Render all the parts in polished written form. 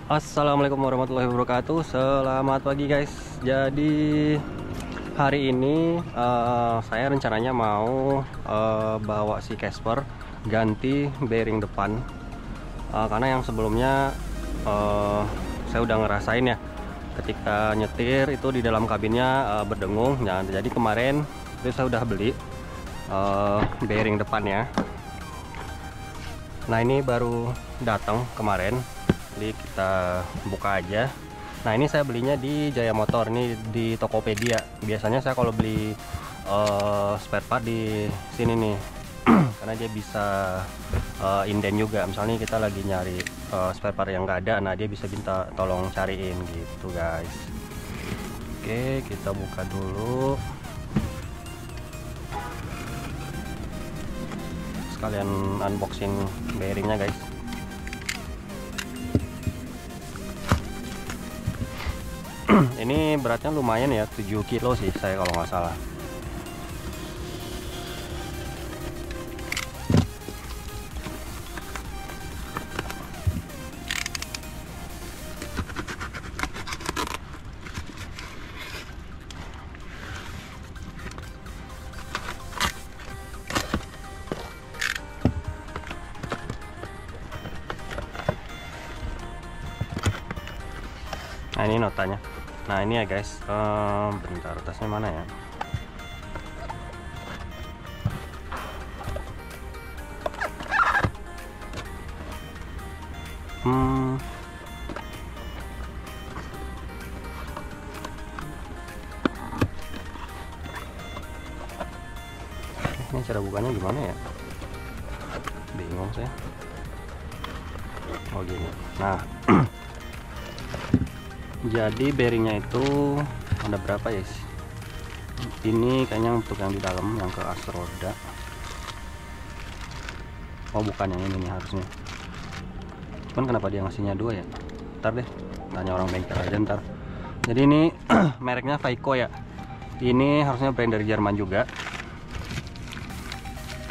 Assalamualaikum warahmatullahi wabarakatuh. Selamat pagi guys. Jadi hari ini saya rencananya mau bawa si Casper ganti bearing depan, karena yang sebelumnya saya udah ngerasain ya, ketika nyetir itu di dalam kabinnya berdengung. Nah, jadi kemarin itu saya udah beli bearing depannya. Nah, ini baru datang kemarin, jadi kita buka aja. Nah, ini saya belinya di Jaya Motor, ini di Tokopedia. Biasanya saya kalau beli spare part di sini nih karena dia bisa inden juga. Misalnya kita lagi nyari spare part yang nggak ada, nah dia bisa minta tolong cariin gitu guys. Oke, kita buka dulu sekalian unboxing bearingnya guys. Ini beratnya lumayan ya, 7 kilo sih saya kalau nggak salah. Nah, ini notanya. Nah, ini ya guys, bentar, tasnya mana ya? Ini cara bukanya gimana ya? Bingung saya. Oh gini. Nah, jadi bearingnya itu ada berapa ya? Ini kayaknya untuk yang di dalam, yang ke as roda. Oh bukan, yang ini nih harusnya. Cuman kenapa dia ngasihnya dua ya? Ntar deh, tanya orang bengkel aja ntar. Jadi ini mereknya Vaiko ya. Ini harusnya brand dari Jerman juga.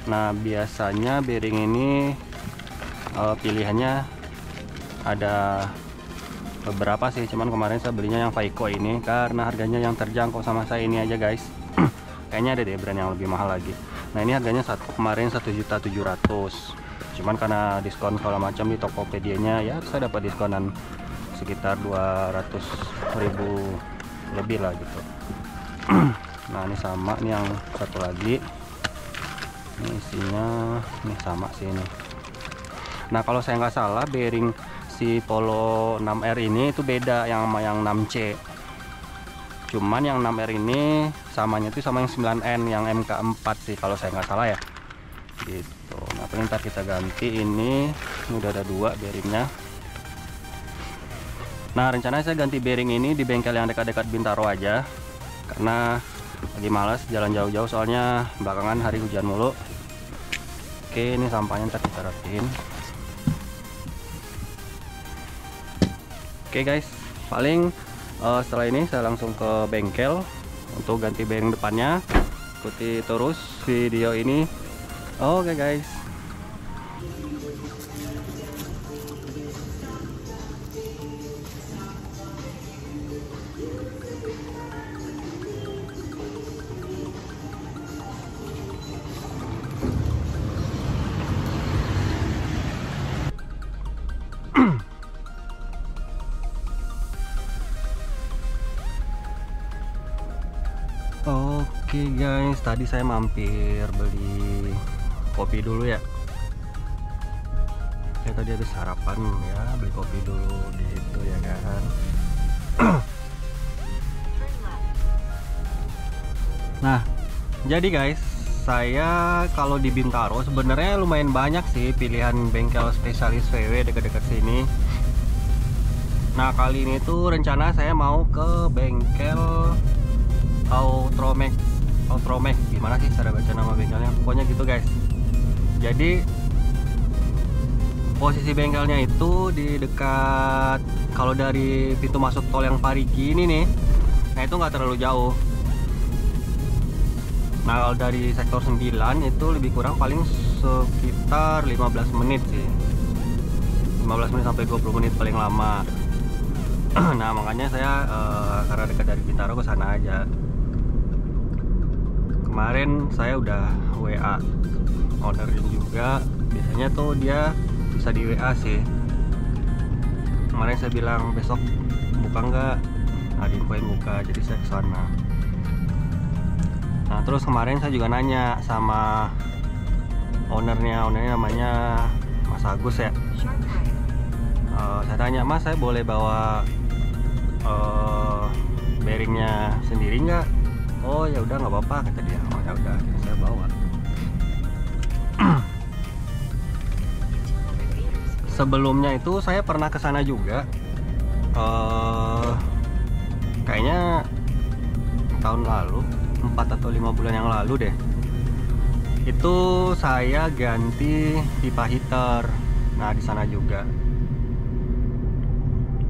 Nah, biasanya bearing ini pilihannya ada beberapa sih, cuman kemarin saya belinya yang Vaiko ini karena harganya yang terjangkau sama saya ini aja guys. Kayaknya ada deh brand yang lebih mahal lagi. Nah, ini harganya kemarin 1.700.000, cuman karena diskon segala macam di Tokopedia-nya ya saya dapat diskonan sekitar 200.000 lebih lah gitu. Nah, ini sama nih yang satu lagi. Ini isinya ini sama sih ini. Nah, kalau saya nggak salah bearing si Polo 6R ini itu beda yang sama yang 6C. Cuman yang 6R ini samanya itu sama yang 9N yang MK4 sih kalau saya nggak salah ya. Gitu. Nah, paling ntar kita ganti ini. Ini udah ada dua bearingnya. Nah, rencananya saya ganti bearing ini di bengkel yang dekat-dekat Bintaro aja, karena lagi males jalan jauh-jauh soalnya belakangan hari hujan mulu. Oke, ini sampahnya ntar kita rapiin. Oke guys, paling setelah ini saya langsung ke bengkel untuk ganti bearing depannya. Ikuti terus video ini. Oke guys. Oke guys, tadi saya mampir beli kopi dulu ya. Saya tadi habis sarapan ya, beli kopi dulu gitu ya kan. Nah, jadi guys, saya kalau di Bintaro sebenarnya lumayan banyak sih pilihan bengkel spesialis VW dekat-dekat sini. Nah, kali ini tuh rencana saya mau ke bengkel Outromek, gimana sih cara baca nama bengkelnya? Pokoknya gitu guys. Jadi posisi bengkelnya itu di dekat, kalau dari pintu masuk tol yang Parigi ini nih, nah itu nggak terlalu jauh. Nah, kalau dari sektor 9 itu lebih kurang paling sekitar 15 menit sih. 15 menit sampai 20 menit paling lama. Nah makanya saya karena dekat dari Bintaro ke sana aja. Kemarin saya udah WA orderin juga. Biasanya tuh dia bisa di WA sih. Kemarin saya bilang besok buka nggak, ada infoin buka, jadi saya kesana. Nah terus kemarin saya juga nanya sama ownernya namanya Mas Agus ya. Saya tanya, Mas saya boleh bawa bearingnya sendiri nggak? Oh ya udah nggak apa-apa kata dia. Oh ya udah saya bawa. Sebelumnya itu saya pernah ke sana juga. Kayaknya tahun lalu, 4 atau 5 bulan yang lalu deh. Itu saya ganti pipa heater. Nah, di sana juga.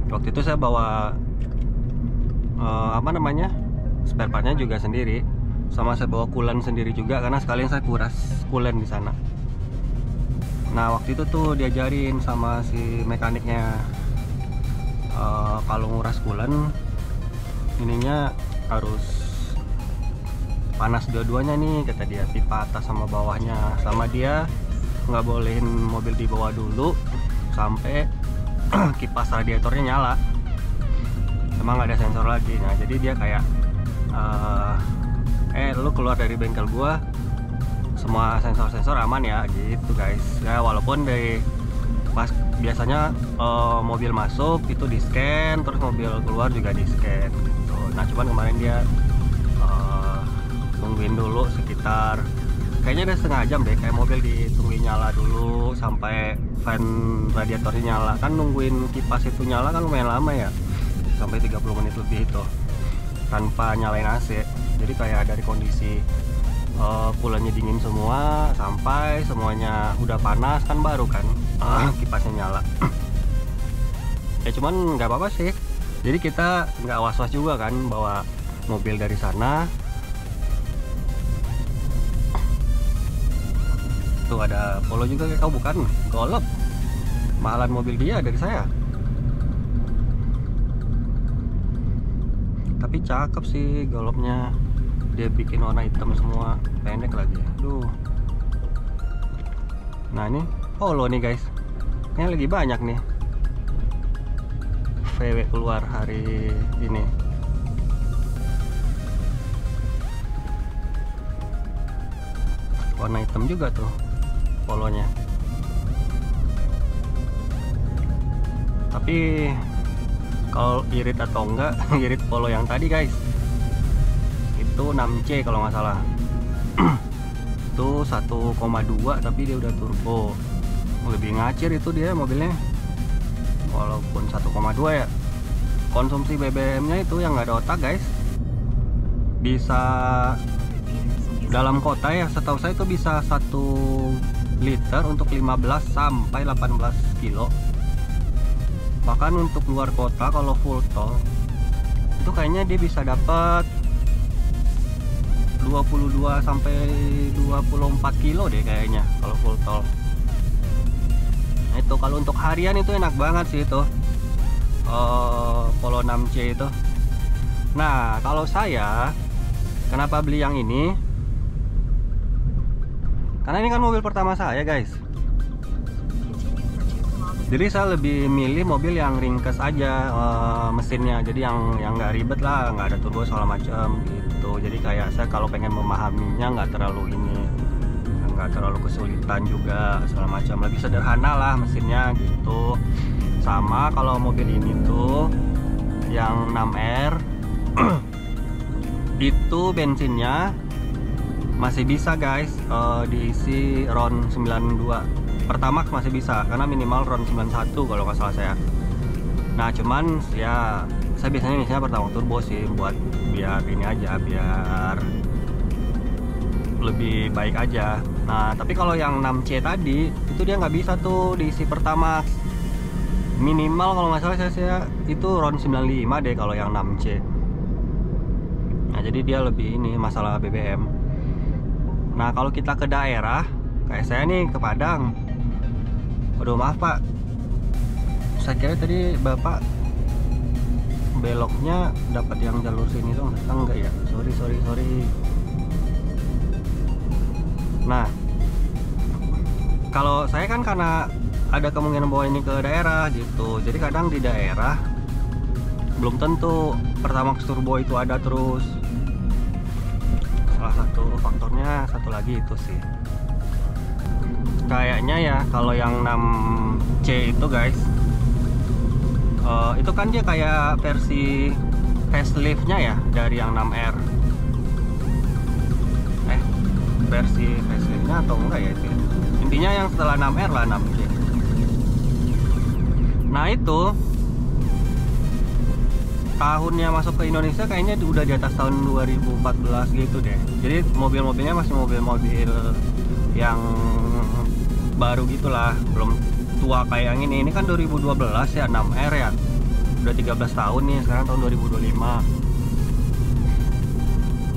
Waktu itu saya bawa spare partnya juga sendiri. Sama saya bawa coolant sendiri juga karena sekalian saya kuras coolant di sana. Nah waktu itu tuh diajarin sama si mekaniknya, kalau nguras coolant ininya harus panas dua-duanya nih kata dia, pipa atas sama bawahnya. Sama dia nggak bolehin mobil dibawa dulu sampai kipas radiatornya nyala. Emang nggak ada sensor lagi. Nah jadi dia kayak lu keluar dari bengkel gua semua sensor aman ya gitu guys ya. Walaupun dari pas biasanya mobil masuk itu di scan, terus mobil keluar juga di scan gitu. Nah cuman kemarin dia tungguin dulu sekitar kayaknya udah setengah jam deh, kayak mobil ditungguin nyala dulu sampai fan radiatornya nyala. Kan nungguin kipas itu nyala kan lumayan lama ya, sampai 30 menit lebih itu tanpa nyalain AC. Jadi kayak dari kondisi coolant-nya dingin semua sampai semuanya udah panas kan baru kan kipasnya nyala. Ya cuman nggak apa-apa sih, jadi kita nggak was-was juga kan bawa mobil dari sana. Tuh ada Polo juga kayak kau, bukan Golf, mahalan mobil dia dari saya. Tapi cakep sih Golfnya, dia bikin warna hitam semua, pendek lagi. Aduh. Nah ini Polo nih guys, ini lagi banyak nih VW keluar hari ini. Warna hitam juga tuh Polonya. Tapi kalau irit atau enggak, irit Polo yang tadi guys itu 6C kalau nggak salah. Itu 1,2 tapi dia udah turbo, lebih ngacir itu dia mobilnya. Walaupun 1,2 ya, konsumsi BBM nya itu yang nggak ada otak guys. Bisa dalam kota ya, setahu saya itu bisa 1 liter untuk 15 sampai 18 kilo. Bahkan untuk luar kota kalau full tol itu kayaknya dia bisa dapat 22 sampai 24 kilo deh kayaknya kalau full tol. Nah, itu kalau untuk harian itu enak banget sih itu Polo 6C itu. Nah kalau saya kenapa beli yang ini, karena ini kan mobil pertama saya guys. Jadi saya lebih milih mobil yang ringkes aja mesinnya, jadi yang nggak ribet lah, nggak ada turbo segala macam gitu. Jadi kayak saya kalau pengen memahaminya nggak terlalu kesulitan juga segala macam, lebih sederhana lah mesinnya gitu. Sama kalau mobil ini tuh yang 6R itu bensinnya masih bisa guys diisi RON 92. Pertamax masih bisa karena minimal RON 91 kalau nggak salah saya. Nah cuman ya saya biasanya isinya Pertamax turbo sih, buat biar ini aja, biar lebih baik aja. Nah tapi kalau yang 6C tadi itu dia nggak bisa tuh diisi Pertamax. Minimal kalau nggak salah saya itu RON 95 deh kalau yang 6C. Nah jadi dia lebih ini masalah BBM. Nah kalau kita ke daerah kayak saya nih ke Padang, aduh maaf pak, saya kira tadi bapak beloknya dapat yang jalur sini dong. Enggak ya, sorry. Nah, kalau saya kan karena ada kemungkinan bawa ini ke daerah gitu, jadi kadang di daerah belum tentu Pertamax Turbo itu ada terus. Salah satu faktornya satu lagi itu sih. Kayaknya ya kalau yang 6C itu guys, itu kan dia kayak versi faceliftnya ya dari yang 6R. Versi faceliftnya atau enggak ya itu? Intinya yang setelah 6R lah 6C. Nah itu tahunnya masuk ke Indonesia kayaknya udah di atas tahun 2014 gitu deh. Jadi mobil-mobilnya masih mobil-mobil yang baru gitulah, belum tua kayak yang ini. Ini kan 2012 ya, 6R ya. Udah 13 tahun nih, sekarang tahun 2025.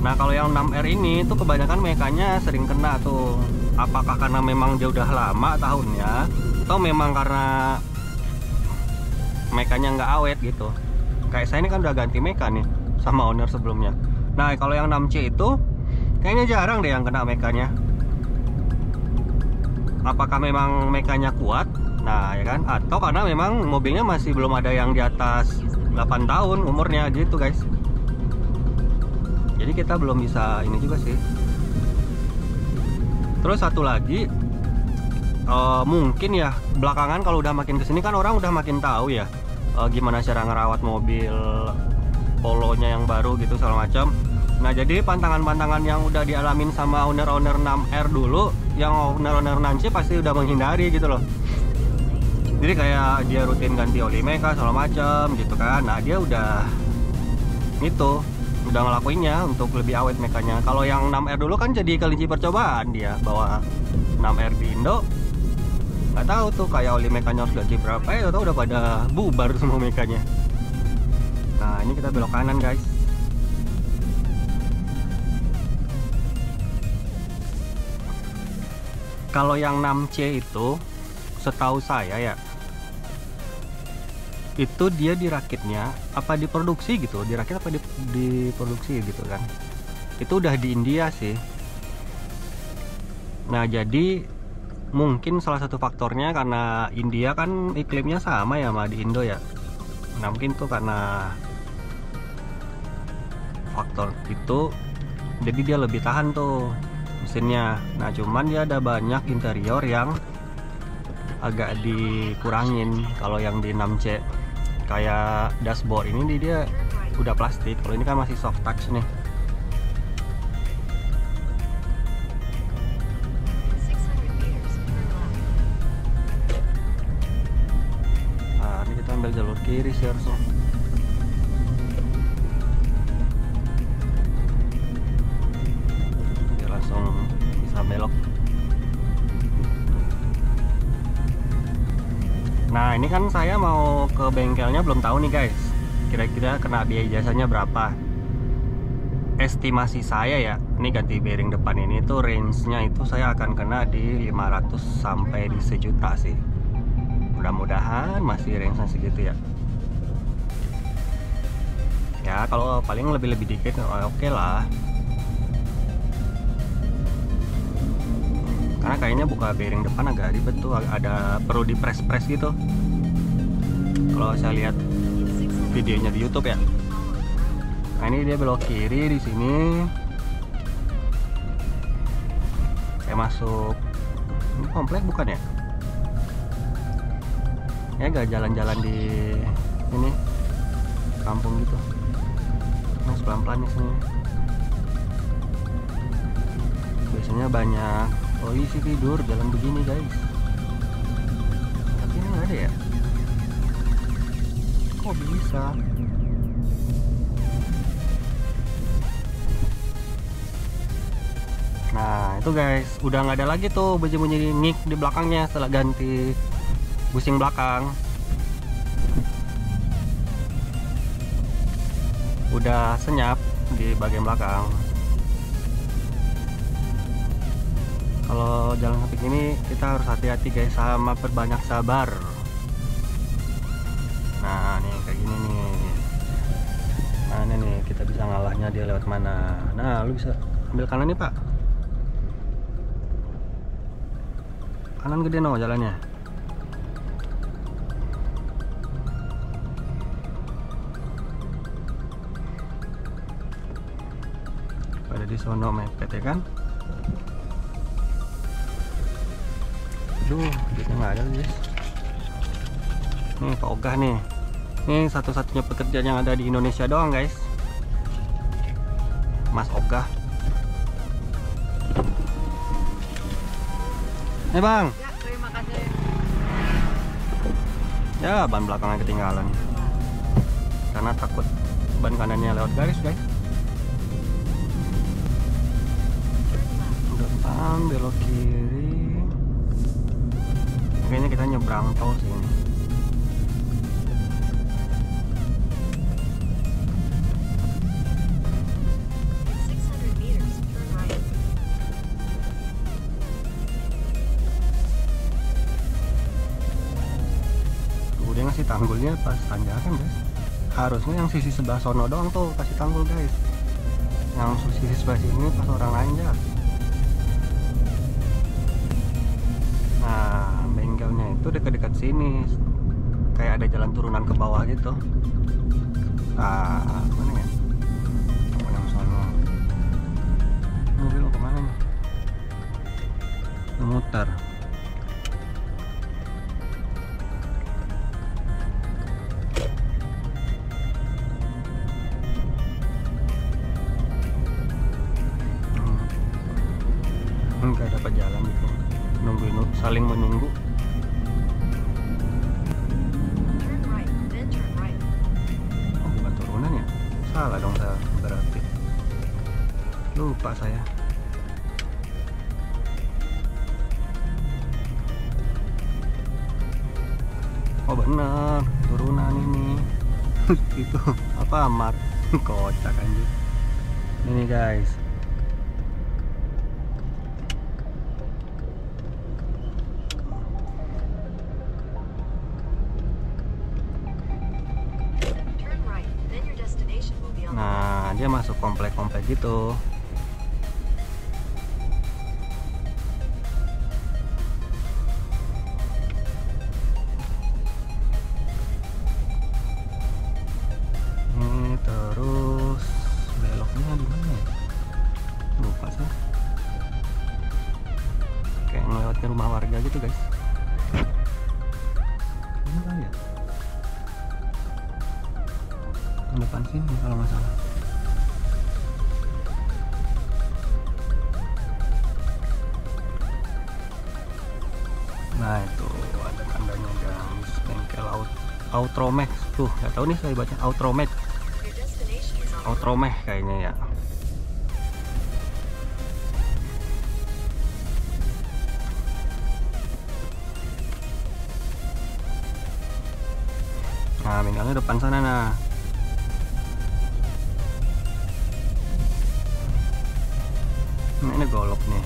Nah kalau yang 6R ini tuh kebanyakan mekanya sering kena tuh. Apakah karena memang dia udah lama tahunnya, atau memang karena mekanya nggak awet gitu. Kayak saya ini kan udah ganti meka nih sama owner sebelumnya. Nah kalau yang 6C itu kayaknya jarang deh yang kena mekanya. Apakah memang mekanya kuat? Nah ya kan, atau karena memang mobilnya masih belum ada yang di atas 8 tahun umurnya gitu guys. Jadi kita belum bisa ini juga sih. Terus satu lagi, mungkin ya belakangan kalau udah makin kesini kan orang udah makin tahu ya gimana cara ngerawat mobil Polonya yang baru gitu segala macam. Nah jadi pantangan-pantangan yang udah dialamin sama owner-owner 6R dulu, yang owner-owner 6C pasti udah menghindari gitu loh. Jadi kayak dia rutin ganti oli meka segala macam gitu kan. Nah dia udah ngelakuinnya untuk lebih awet mekanya. Kalau yang 6R dulu kan jadi kelinci percobaan, dia bawa 6R di Indo. Nggak tahu tuh kayak oli mekanya harus ganti berapa ya, atau udah pada bubar semua mekanya. Nah ini kita belok kanan guys. Kalau yang 6C itu setahu saya ya, itu dia dirakitnya apa diproduksi gitu, dirakit apa diproduksi gitu kan, itu udah di India sih. Nah jadi mungkin salah satu faktornya karena India kan iklimnya sama ya sama di Indo ya. Nah mungkin tuh karena faktor itu jadi dia lebih tahan tuh mesinnya. Nah cuman dia ada banyak interior yang agak dikurangin kalau yang di 6C. Kayak dashboard ini dia udah plastik, kalau ini kan masih soft touch nih. Nah ini kita ambil jalur kiri sih harusnya. Dia langsung bisa belok. Nah ini kan saya mau ke bengkelnya belum tahu nih guys, kira-kira kena biaya jasanya berapa. Estimasi saya ya, ini ganti bearing depan ini tuh range-nya itu saya akan kena di 500 sampai di 1 juta sih. Mudah-mudahan masih range-nya segitu ya. Ya kalau paling lebih-lebih dikit oke lah. Karena kayaknya buka bearing depan agak ribet tuh, ada perlu di press gitu. Kalau saya lihat videonya di YouTube ya. Nah ini dia belok kiri di sini. Saya masuk. Ini komplek bukan ya? Ya gak jalan-jalan di ini kampung gitu. Nah pelan-pelan di sini. Biasanya banyak polisi tidur jalan begini guys, tapi ini nggak ada ya, kok bisa? Nah itu guys, udah nggak ada lagi tuh bunyi-bunyi ngik di belakangnya setelah ganti busing belakang. Udah senyap di bagian belakang. Kalau jalan samping ini kita harus hati-hati guys, sama perbanyak sabar. Nah nih kayak gini nih, kita bisa ngalahnya dia lewat mana. Nah, lu bisa ambil kanan nih, Pak. Kanan gede no jalannya. Pada di sono mepet ya kan. Aduh, duitnya nggak ada guys. Nih Pak Ogah nih. Ini satu-satunya pekerjaan yang ada di Indonesia doang guys. Mas Ogah. Nih bang. Ya, terima kasih. Ya ban belakangnya ketinggalan. Karena takut ban kanannya lewat garis guys. Depan belok kiri. Kayaknya kita nyebrang tol sih ini. Dia ngasih tanggulnya pas tanjakan guys. Harusnya yang sisi sebelah sono doang tuh kasih tanggul guys. Yang sisi sebelah sini pas orang nanjak. Nah, bengkelnya itu dekat-dekat sini. Kayak ada jalan turunan ke bawah gitu. Nah, mana ya? Yang sono. Mobil mau kemana nih? Memutar. Nggak dapat jalan gitu, nungguin, saling menunggu. Oh, bukan turunan ya? Salah dong saya berarti. Lupa saya. Oh bener, turunan ini. Itu apa amat kocak anjir. Ini guys. Nah, dia masuk komplek-komplek gitu. Ini terus beloknya di mana ya? Lupa sih. Kayak ngelewatin rumah warga gitu, guys. Ini apa ya? Depan sini kalau nggak salah. Nah itu ada tandanya guys, bengkel Autromech tuh, nggak tahu nih saya baca Autromech kayaknya ya. Nah bengkelnya depan sana nah. Nah, ini golok nih.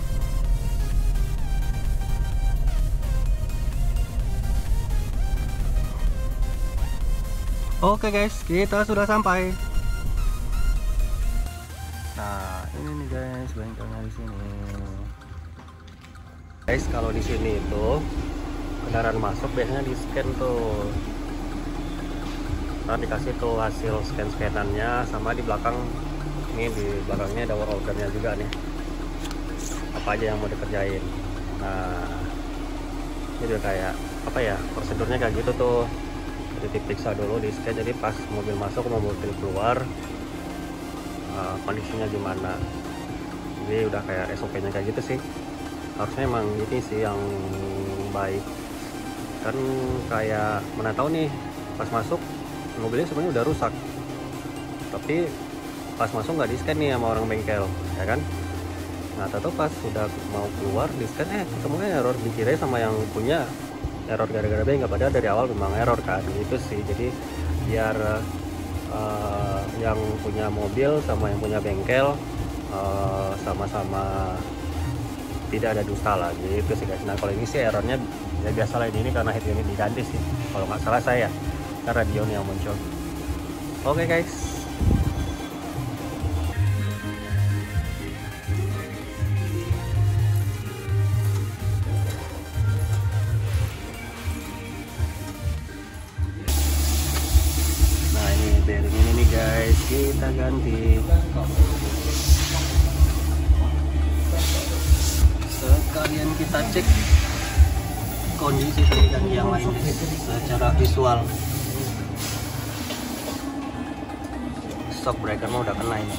Oke guys, kita sudah sampai. Nah, ini nih guys, bengkelnya di sini. Guys, kalau di sini itu kendaraan masuk biasanya di scan tuh. Ntar dikasih tuh hasil scan-scanannya, sama di belakang ini, di belakangnya ada ordernya juga nih. Apa aja yang mau dikerjain. Nah, ini juga kayak apa ya, prosedurnya kayak gitu tuh. Jadi diperiksa dulu di scan, jadi pas mobil masuk mau mobil keluar kondisinya gimana. Jadi udah kayak SOP-nya kayak gitu sih. Harusnya emang ini sih yang baik. Kan kayak mana tahu nih pas masuk mobilnya sebenarnya udah rusak, tapi pas masuk nggak di scan nih sama orang bengkel, ya kan? Nah, atau pas sudah mau keluar di scan ketemunya error, dikira sama yang punya error gara-gara bengkel, padahal dari awal memang error kan, gitu sih. Jadi biar yang punya mobil sama yang punya bengkel sama-sama tidak ada dusta lah, gitu sih guys. Nah kalau ini sih errornya ya biasa lah, ini karena head unit diganti sih kalau nggak salah saya, kan radio yang muncul. Oke guys, kita ganti. Sekalian kita cek kondisi dan yang lain secara visual. Shock breaker udah kena ini.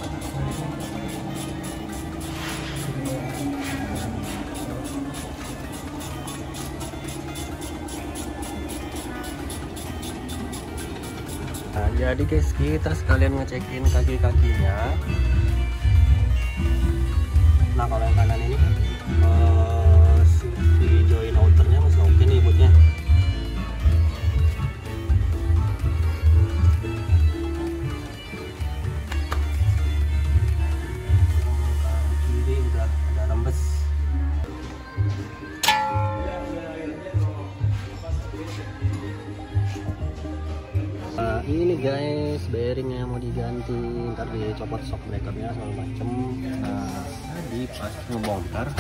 Nah, jadi guys, kita sekalian ngecekin kaki-kakinya. Nah, kalau yang kanan ini si join outernya masih oke nih bootnya. Kiri udah rembes. Nah, ini guys, bearingnya mau diganti, ntar dicopot shock breakernya segala macem. Nah, tadi pas ngebongkar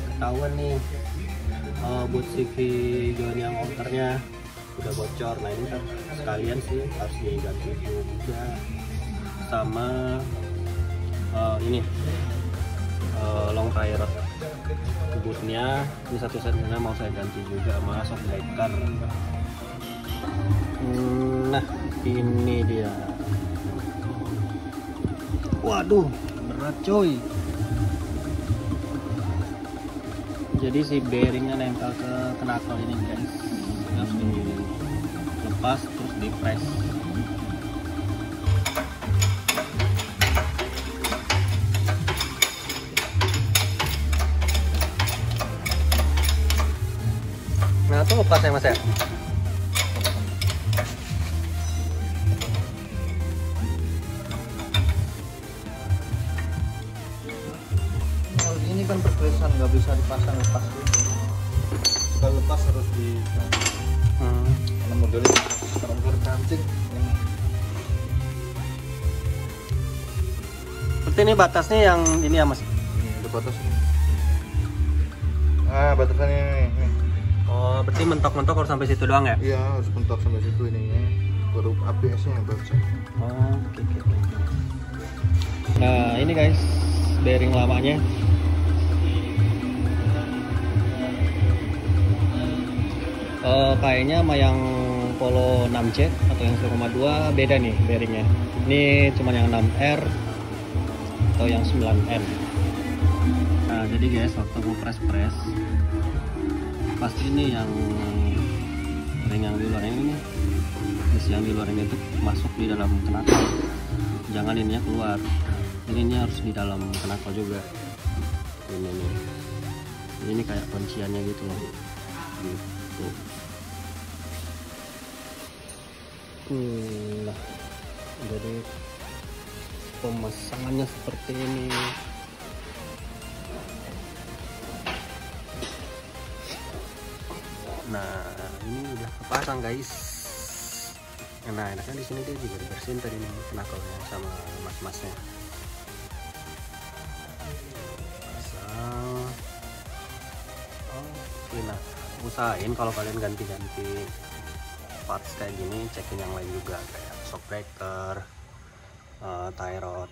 ketahuan nih boot CV join yang outernya udah bocor. Nah, ini kan sekalian sih harus diganti juga sama ini long tie rod bootnya. Ini satu setnya mau saya ganti juga sama shock breaker. Nah, ini dia. Waduh, berat coy. Jadi si bearingnya nempel ke knuckle ini guys, harus dilepas terus di press. Nah, itu lepas ya mas ya. Ini kan perpresan, nggak bisa dipasang lepas gitu. Kalau lepas harus di karena modelnya terangkir kancing ini. Berarti ini batasnya yang ini ya mas? Ini batas ini. Ah, batasannya ini. Oh, berarti mentok-mentok harus sampai situ doang ya? Iya, harus mentok sampai situ ininya. Baru ABS-nya yang bagus. Oh, oke. Nah, ini guys, bearing lamanya. Kayaknya sama yang Polo 6C atau yang 1,2 beda nih bearingnya. Ini cuma yang 6R atau yang 9M. Nah, jadi guys, waktu mau press pasti ini yang ring yang di luar ini, yang di luar ini itu masuk di dalam knuckle. Jangan ininya keluar. Ini harus di dalam knuckle juga. Ini nih. Ini kayak kunciannya gitu loh. Gitu. Nah, jadi pemasangannya seperti ini. Nah, ini udah kepasang guys. Nah, enaknya di sini dia juga dibersihin tadi nih knuckle-nya sama mas-masnya. Pasang. Oke, nah usahain kalau kalian ganti-ganti parts kayak gini, cekin yang lain juga kayak shock breaker, tie rod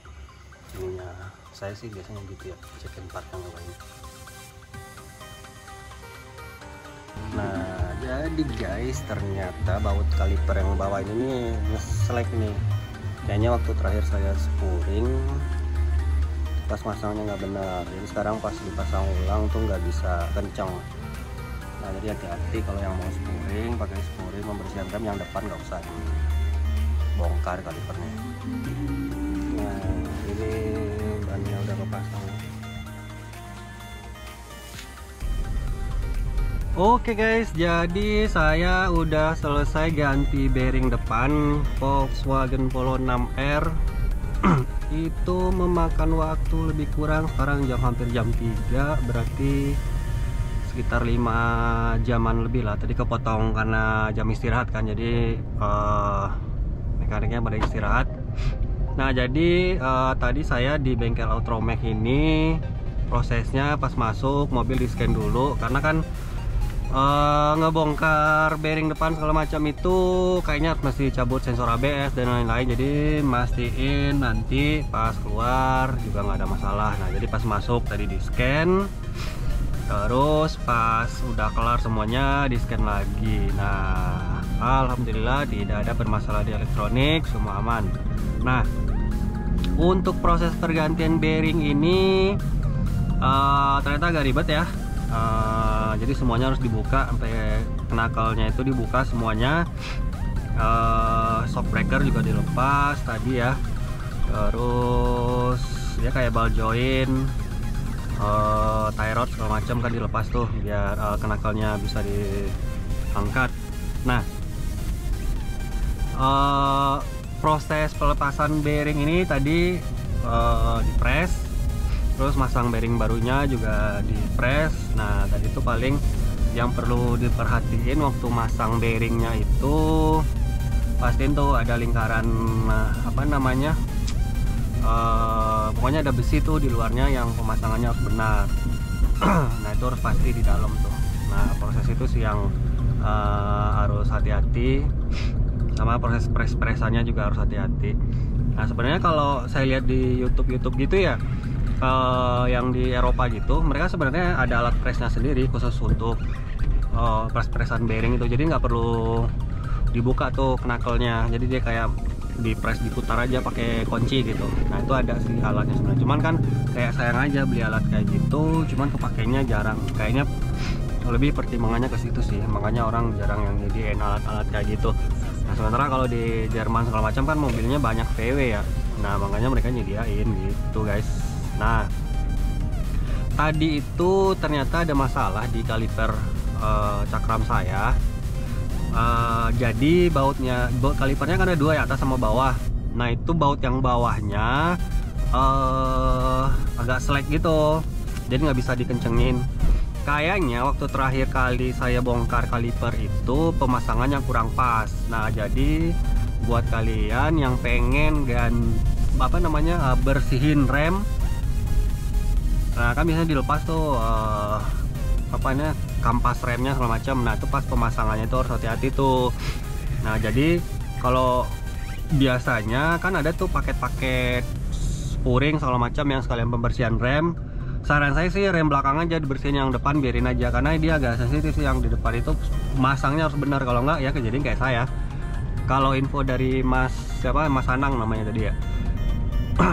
ininya. Saya sih biasanya gitu ya, cekin part yang lain. Nah, jadi guys, ternyata baut kaliper yang bawah ini ngeselek nih. Kayaknya waktu terakhir saya spuring pas masangnya nggak benar, jadi sekarang pas dipasang ulang tuh nggak bisa kenceng. Nah, jadi hati-hati kalau yang mau spuring, pakai spuring membersihkan rem yang depan, nggak usah dibongkar kalipernya. Nah, ini bannya udah kepasang. Oke guys, jadi saya udah selesai ganti bearing depan Volkswagen Polo 6R. Itu memakan waktu lebih kurang, sekarang hampir jam 3, berarti sekitar 5 jaman lebih lah. Tadi kepotong karena jam istirahat kan, jadi mekaniknya pada istirahat. Nah, jadi tadi saya di bengkel Autromek ini prosesnya pas masuk mobil di scan dulu, karena kan ngebongkar bearing depan segala macam itu kayaknya mesti cabut sensor ABS dan lain-lain, jadi mastiin nanti pas keluar juga nggak ada masalah. Nah jadi pas masuk tadi di scan, terus pas udah kelar semuanya di scan lagi. Nah alhamdulillah tidak ada permasalahan di elektronik, semua aman. Nah untuk proses pergantian bearing ini ternyata agak ribet ya. Jadi semuanya harus dibuka, sampai knuckle-nya itu dibuka semuanya. Shock breaker juga dilepas tadi ya. Terus ya kayak ball joint, tie rod segala macam kan dilepas tuh biar knuckle-nya bisa diangkat. Nah proses pelepasan bearing ini tadi dipres. Terus masang bearing barunya juga di press. Nah tadi itu paling yang perlu diperhatiin waktu masang bearingnya itu, pastiin tuh ada lingkaran apa namanya, pokoknya ada besi tuh di luarnya yang pemasangannya harus benar. Nah itu harus pasti di dalam tuh. Nah proses itu sih yang harus hati-hati, sama proses press-pressannya juga harus hati-hati. Nah sebenarnya kalau saya lihat di YouTube gitu ya, yang di Eropa gitu, mereka sebenarnya ada alat pressnya sendiri khusus untuk press-pressan bearing itu, jadi nggak perlu dibuka tuh knuckle-nya, jadi dia kayak di press diputar aja pakai kunci gitu. Nah itu ada sih alatnya sebenarnya, cuman kan kayak sayang aja beli alat kayak gitu, cuman kepakainya jarang, kayaknya lebih pertimbangannya ke situ sih, makanya orang jarang yang nyediain alat-alat kayak gitu. Nah sementara kalau di Jerman segala macam kan mobilnya banyak VW ya, nah makanya mereka nyediain gitu guys. Nah tadi itu ternyata ada masalah di kaliper cakram saya. Jadi baut kalipernya kan ada dua ya, atas sama bawah. Nah itu baut yang bawahnya agak slack gitu, jadi nggak bisa dikencengin. Kayaknya waktu terakhir kali saya bongkar kaliper itu pemasangannya kurang pas. Nah jadi buat kalian yang pengen bersihin rem, nah kan biasanya dilepas tuh kampas remnya segala macam. Nah itu pas pemasangannya itu harus hati-hati tuh. Nah jadi kalau biasanya kan ada tuh paket-paket spuring segala macam yang sekalian pembersihan rem. Saran saya sih rem belakang aja dibersihin, yang depan biarin aja, karena dia agak sensitif sih. Yang di depan itu masangnya harus benar, kalau enggak ya kejadian kayak saya. Kalau info dari Mas Anang namanya tadi ya,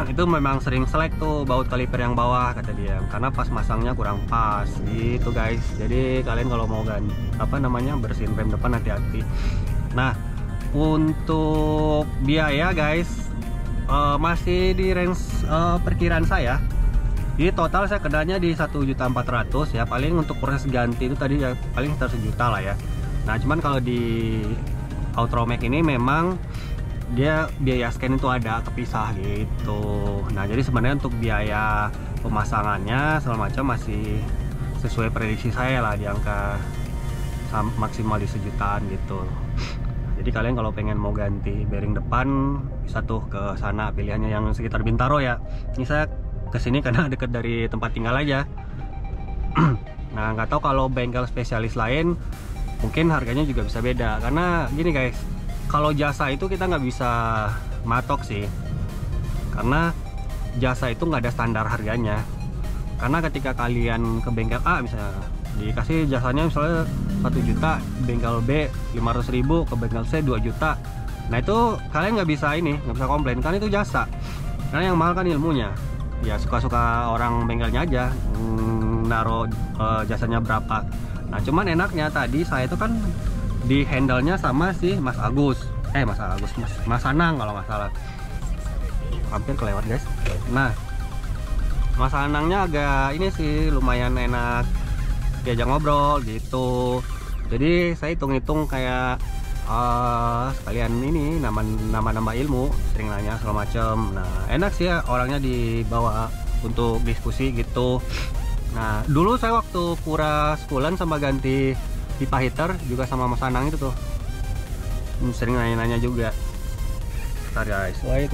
itu memang sering selek tuh baut kaliper yang bawah kata dia, karena pas masangnya kurang pas gitu guys. Jadi kalian kalau mau bersihin rem depan hati-hati. Nah untuk biaya guys, masih di range perkiraan saya. Jadi total saya kenanya di 1.400.000 ya, paling untuk proses ganti itu tadi ya paling sekitar 1 juta lah ya. Nah cuman kalau di Autromec ini memang dia biaya scan itu ada kepisah gitu. Nah jadi sebenarnya untuk biaya pemasangannya segala macam masih sesuai prediksi saya lah, di angka maksimal di 1 jutaan gitu. Jadi kalian kalau pengen mau ganti bearing depan bisa tuh ke sana, pilihannya yang sekitar Bintaro ya. Ini saya kesini karena deket dari tempat tinggal aja. Nah nggak tahu kalau bengkel spesialis lain mungkin harganya juga bisa beda, karena gini guys, kalau jasa itu kita nggak bisa matok sih, karena jasa itu nggak ada standar harganya. Karena ketika kalian ke bengkel A misalnya dikasih jasanya misalnya 1 juta, bengkel B 500.000, ke bengkel C 2 juta. Nah itu kalian nggak bisa komplain, kan itu jasa. Karena yang mahal kan ilmunya. Ya suka-suka orang bengkelnya aja naruh jasanya berapa. Nah cuman enaknya tadi saya itu kan di handle-nya sama si Mas Anang kalau nggak salah. Hampir kelewat guys. Nah Mas Anangnya agak ini sih lumayan enak diajak ngobrol gitu. Jadi saya hitung-hitung kayak sekalian ini nama ilmu, sering nanya segala macem. Nah enak sih ya, orangnya dibawa untuk diskusi gitu. Nah dulu saya waktu pura sebulan sama ganti pipa heater juga sama Mas Anang itu tuh, sering nanya-nanya juga. Bentar guys, wait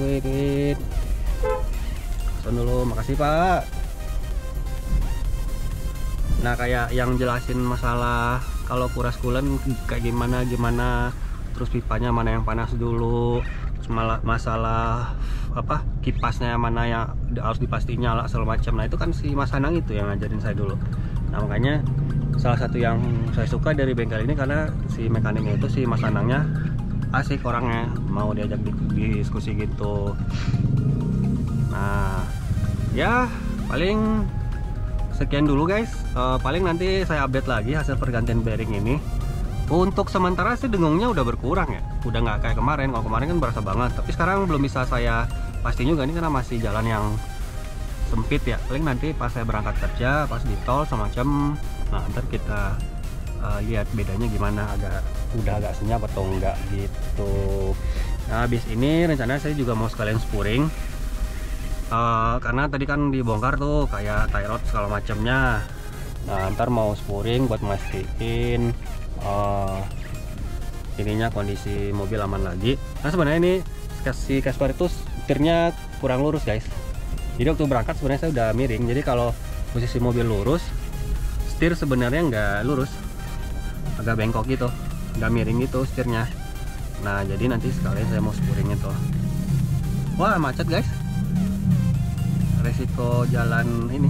pesan dulu, makasih Pak. Nah kayak yang jelasin masalah kalau kuras coolant kayak gimana, terus pipanya mana yang panas dulu, terus masalah apa kipasnya mana yang harus dipastiin nyala segala macam. Nah itu kan si Mas Anang itu yang ngajarin saya dulu. Nah makanya salah satu yang saya suka dari bengkel ini karena si mekaniknya itu, si Mas Anangnya asik orangnya, mau diajak diskusi gitu. Nah ya paling sekian dulu guys. Paling nanti saya update lagi hasil pergantian bearing ini. Untuk sementara sih dengungnya udah berkurang ya, udah nggak kayak kemarin. Kalau kemarin kan berasa banget, tapi sekarang belum bisa saya pasti juga nih karena masih jalan yang sempit ya. Paling nanti pas saya berangkat kerja, pas di tol semacam, nah ntar kita lihat bedanya gimana, udah agak senyap atau enggak gitu. Nah habis ini rencananya saya juga mau sekalian spuring. Karena tadi kan dibongkar tuh kayak tie rod segala macamnya. Nah ntar mau spuring buat mastiin ininya kondisi mobil aman lagi. Nah sebenarnya ini si Casper itu setirnya kurang lurus guys. Jadi waktu berangkat sebenarnya saya udah miring. Jadi kalau posisi mobil lurus, setir sebenarnya nggak lurus, agak bengkok gitu, nggak miring gitu setirnya. Nah jadi nanti sekalian saya mau spuring itu. Wah macet guys. Resiko jalan ini,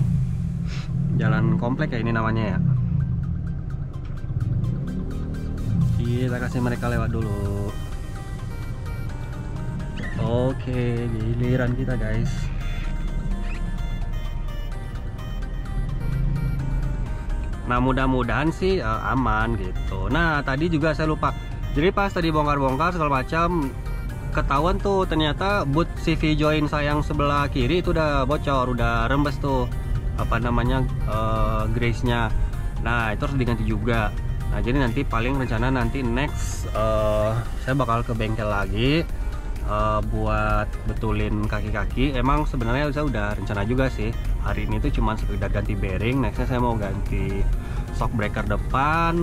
jalan komplek ya ini namanya ya. Kita kasih mereka lewat dulu. Oke, giliran kita guys. Nah mudah-mudahan sih aman gitu. Nah tadi juga saya lupa, jadi pas tadi bongkar-bongkar segala macam, ketahuan tuh ternyata boot CV join saya yang sebelah kiri itu udah bocor, udah rembes tuh apa namanya grease-nya. Nah itu harus diganti juga. Nah jadi nanti paling rencana nanti next saya bakal ke bengkel lagi buat betulin kaki-kaki. Emang sebenarnya saya udah rencana juga sih hari ini tuh cuma sekedar ganti bearing. Nextnya saya mau ganti shock breaker depan,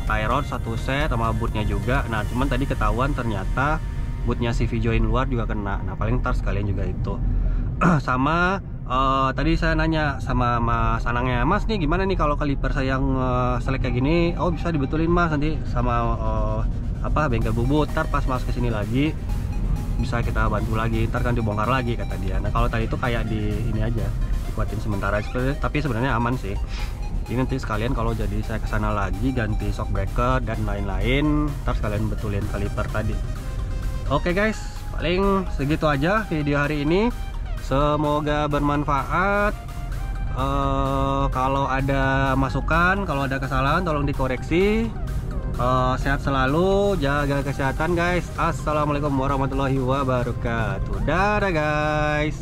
tie rod satu set sama bootnya juga. Nah cuman tadi ketahuan ternyata bootnya CV join luar juga kena. Nah paling ntar sekalian juga itu. Sama tadi saya nanya sama Mas Anangnya, Mas nih gimana nih kalau kaliper saya yang selek kayak gini? Oh bisa dibetulin Mas, nanti sama apa bengkel bubut. Ntar pas Mas kesini lagi bisa kita bantu lagi. Ntar kan dibongkar lagi kata dia. Nah kalau tadi itu kayak di ini aja, dikuatin sementara. Tapi sebenarnya aman sih. Ini nanti sekalian kalau jadi saya kesana lagi ganti shock breaker dan lain-lain. Ntar sekalian betulin kaliper tadi. Oke guys, paling segitu aja video hari ini. Semoga bermanfaat. Kalau ada masukan, kalau ada kesalahan tolong dikoreksi. Sehat selalu, jaga kesehatan guys. Assalamualaikum warahmatullahi wabarakatuh. Dadah guys.